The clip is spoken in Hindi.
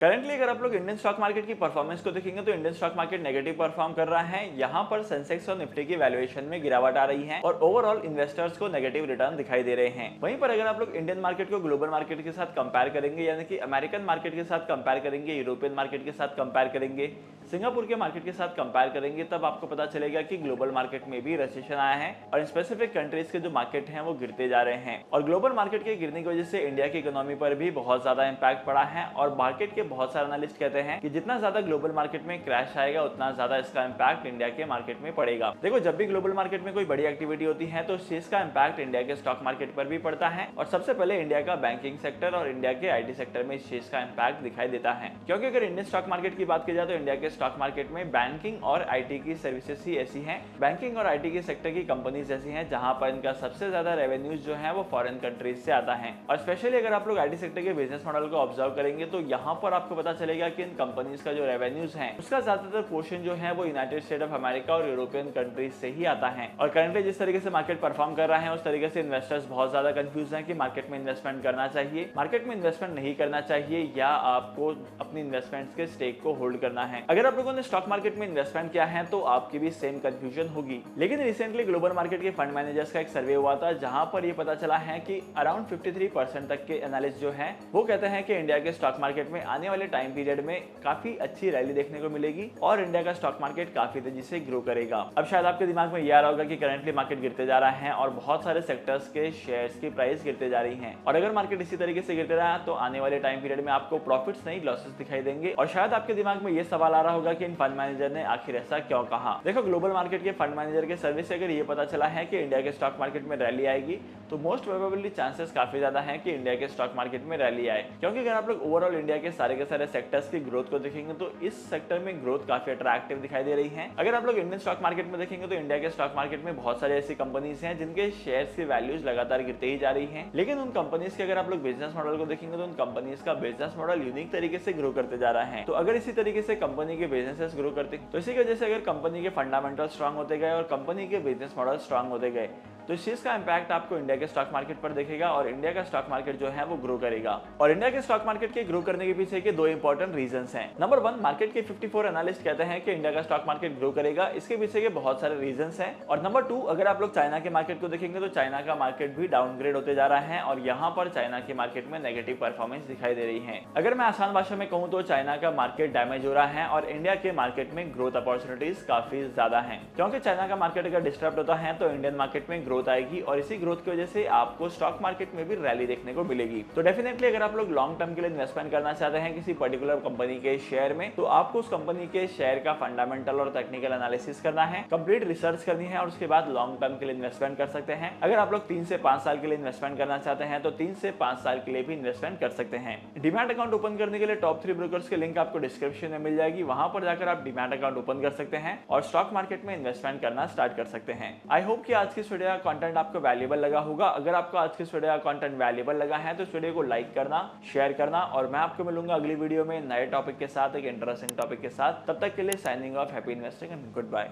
करंटली अगर आप लोग इंडियन स्टॉक मार्केट की परफॉर्मेंस को देखेंगे तो Indian stock market negative perform कर रहा है। यहाँ पर सेंसेक्स और निफ्टी की वैल्यूएशन में गिरावट आ रही है और ओवरऑल इन्वेस्टर्स को नेगेटिव रिटर्न दिखाई दे रहे हैं। वहीं पर अगर आप लोग इंडियन मार्केट को ग्लोबल मार्केट के साथ कंपेयर करेंगे, यानी कि अमेरिकन मार्केट के साथ कंपेयर करेंगे, यूरोपियन मार्केट के साथ कंपेयर करेंगे, सिंगापुर के मार्केट के साथ कंपेयर करेंगे, तब आपको पता चलेगा कि ग्लोबल मार्केट में भी रिसेशन आया है और स्पेसिफिक कंट्रीज के जो मार्केट हैं वो गिरते जा रहे हैं। और ग्लोबल मार्केट के गिरने की वजह से इंडिया की इकोनॉमी पर भी बहुत ज्यादा इंपैक्ट पड़ा है और मार्केट के बहुत सारे एनालिस्ट कहते हैं कि जितना ज्यादा ग्लोबल मार्केट में क्रैश आएगा उतना ज्यादा इसका इंपैक्ट इंडिया के मार्केट में पड़ेगा। देखो, जब भी ग्लोबल मार्केट में कोई बड़ी एक्टिविटी होती है तो उस चीज का इंपैक्ट इंडिया के स्टॉक मार्केट पर भी पड़ता है और सबसे पहले इंडिया का बैंकिंग सेक्टर और इंडिया के आईटी सेक्टर में इस चीज का इंपैक्ट दिखाई देता है। क्योंकि अगर इंडियन स्टॉक मार्केट की बात की जाए तो इंडिया के स्टॉक मार्केट में बैंकिंग और आईटी की सर्विसेज ही ऐसी हैं, बैंकिंग और आईटी के सेक्टर की कंपनीज ऐसी हैं जहां पर इनका सबसे ज्यादा रेवेन्यूज जो है वो फॉरेन कंट्रीज से आता है। और स्पेशली अगर आप लोग आईटी सेक्टर के बिजनेस मॉडल को ऑब्जर्व करेंगे तो यहाँ पर आपको पता चलेगा कि इन कंपनीज का जो रेवेन्यूज है उसका ज्यादातर पोर्शन जो है वो यूनाइटेड स्टेट ऑफ अमेरिका और यूरोपियन कंट्रीज से ही आता है। और करंटली जिस तरीके से मार्केट परफॉर्म कर रहा है उस तरीके से इन्वेस्टर्स बहुत ज्यादा कंफ्यूज हैं कि मार्केट में इन्वेस्टमेंट करना चाहिए, मार्केट में इन्वेस्टमेंट नहीं करना चाहिए, या आपको अपनी इन्वेस्टमेंट्स के स्टेक को होल्ड करना है। अगर आप लोगों ने स्टॉक मार्केट में इन्वेस्टमेंट किया है तो आपकी भी सेम कंफ्यूजन होगी। लेकिन रिसेंटली ग्लोबल मार्केट के फंड मैनेजर्स का एक सर्वे हुआ था जहां पर ये पता चला है कि अराउंड 53% तक के एनालिस्ट जो हैं वो कहते हैं कि इंडिया के स्टॉक मार्केट में आने वाले टाइम पीरियड में काफी अच्छी रैली देखने को मिलेगी और इंडिया का स्टॉक मार्केट काफी तेजी से ग्रो करेगा। अब शायद आपके दिमाग में ये आ रहा होगा कि करंटली मार्केट गिरते जा रहा है और बहुत सारे सेक्टर्स के शेयर्स की प्राइस गिरते जा रही है और अगर मार्केट इसी तरीके से गिरते रहा तो आने वाले टाइम पीरियड में आपको प्रॉफिट्स नहीं लॉसेस दिखाई देंगे। और शायद आपके दिमाग में ये सवाल आ रहा होगा कि इन फंड मैनेजर ने आखिर ऐसा क्यों कहा। देखो, ग्लोबल मार्केट के फंड मैनेजर के सर्वे से अगर ये पता चला है कि इंडिया के स्टॉक मार्केट में रैली आएगी तो मोस्ट प्रोबेबली चांसेस काफी ज्यादा है कि इंडिया के स्टॉक मार्केट में रैली आए। क्योंकि अगर आप लोग ओवरऑल इंडिया के सारे सेक्टर्स की ग्रोथ को देखेंगे तो इस सेक्टर में ग्रोथ काफी अट्रैक्टिव दिखाई दे रही है। अगर आप लोग इंडियन स्टॉक मार्केट में देखेंगे तो इंडिया के स्टॉक मार्केट में बहुत सारी ऐसी कंपनीज हैं जिनके शेयर्स की वैल्यूज लगातार गिरते ही जा रही हैं। लेकिन उन कंपनीज के अगर आप लोग बिजनेस मॉडल को देखेंगे तो उन कंपनीज का बिजनेस मॉडल यूनिक तरीके से ग्रो करते जा रहा है। तो अगर इसी तरीके से कंपनी के बिजनेसेस ग्रो करते तो इसी की वजह से अगर कंपनी के फंडामेंटल स्ट्रांग होते गए और कंपनी के बिजनेस मॉडल स्ट्रांग होते गए तो इस चीज का इंपैक्ट आपको इंडिया के स्टॉक मार्केट पर दिखेगा और इंडिया का स्टॉक मार्केट जो है वो ग्रो करेगा। और इंडिया के स्टॉक मार्केट के ग्रो करने के पीछे के दो इंपॉर्टेंट रीजंस हैं। नंबर 1, मार्केट के 54 एनालिस्ट कहते हैं कि इंडिया का स्टॉक मार्केट ग्रो करेगा, इसके पीछे के बहुत सारे रीजंस हैं। और नंबर 2, अगर आप लोग चाइना के मार्केट को देखेंगे तो चाइना का मार्केट भी डाउनग्रेड होते जा रहा है और यहाँ पर चाइना की मार्केट में नेगेटिव परफॉर्मेंस दिखाई दे रही है। अगर मैं आसान भाषा में कहूँ तो चाइना का मार्केट डैमेज हो रहा है और इंडिया के मार्केट में ग्रोथ अपॉर्चुनिटीज काफी ज्यादा है। क्योंकि चाइना का मार्केट अगर डिस्टर्ब होता है तो इंडियन मार्केट में ग्रोथ आएगी और इसी ग्रोथ की वजह से आपको स्टॉक मार्केट में भी रैली देखने को मिलेगी। तो डेफिनेटली अगर आप लोग लॉन्ग टर्म के लिए इन्वेस्टमेंट करना चाहते हैं किसी पर्टिकुलर कंपनी के शेयर में तो आपको उस कंपनी के शेयर का फंडामेंटल और टेक्निकल एनालिसिस करना है, कंप्लीट रिसर्च करनी है और उसके बाद लॉन्ग टर्म के लिए इन्वेस्टमेंट कर सकते हैं। अगर आप लोग 3 से 5 साल के लिए इन्वेस्टमेंट करना चाहते हैं तो 3 से 5 साल के लिए भी इन्वेस्टमेंट कर सकते हैं। डीमैट अकाउंट ओपन करने के लिए टॉप 3 ब्रोकर्स के लिंक आपको डिस्क्रिप्शन में मिल जाएगी, वहां पर जाकर आप डीमैट अकाउंट ओपन कर सकते हैं और स्टॉक मार्केट में इन्वेस्टमेंट करना स्टार्ट कर सकते हैं। आई होप कि आज की इस वीडियो का कंटेंट आपको वैल्यूएबल लगा होगा। अगर आपको आज की इस वीडियो का कंटेंट वैल्यूएबल लगा है तो इस वीडियो को लाइक करना, शेयर करना और मैं आपको मिलूंगा अगली वीडियो में नए टॉपिक के साथ, एक इंटरेस्टिंग टॉपिक के साथ। तब तक के लिए signing off, happy investing and good bye.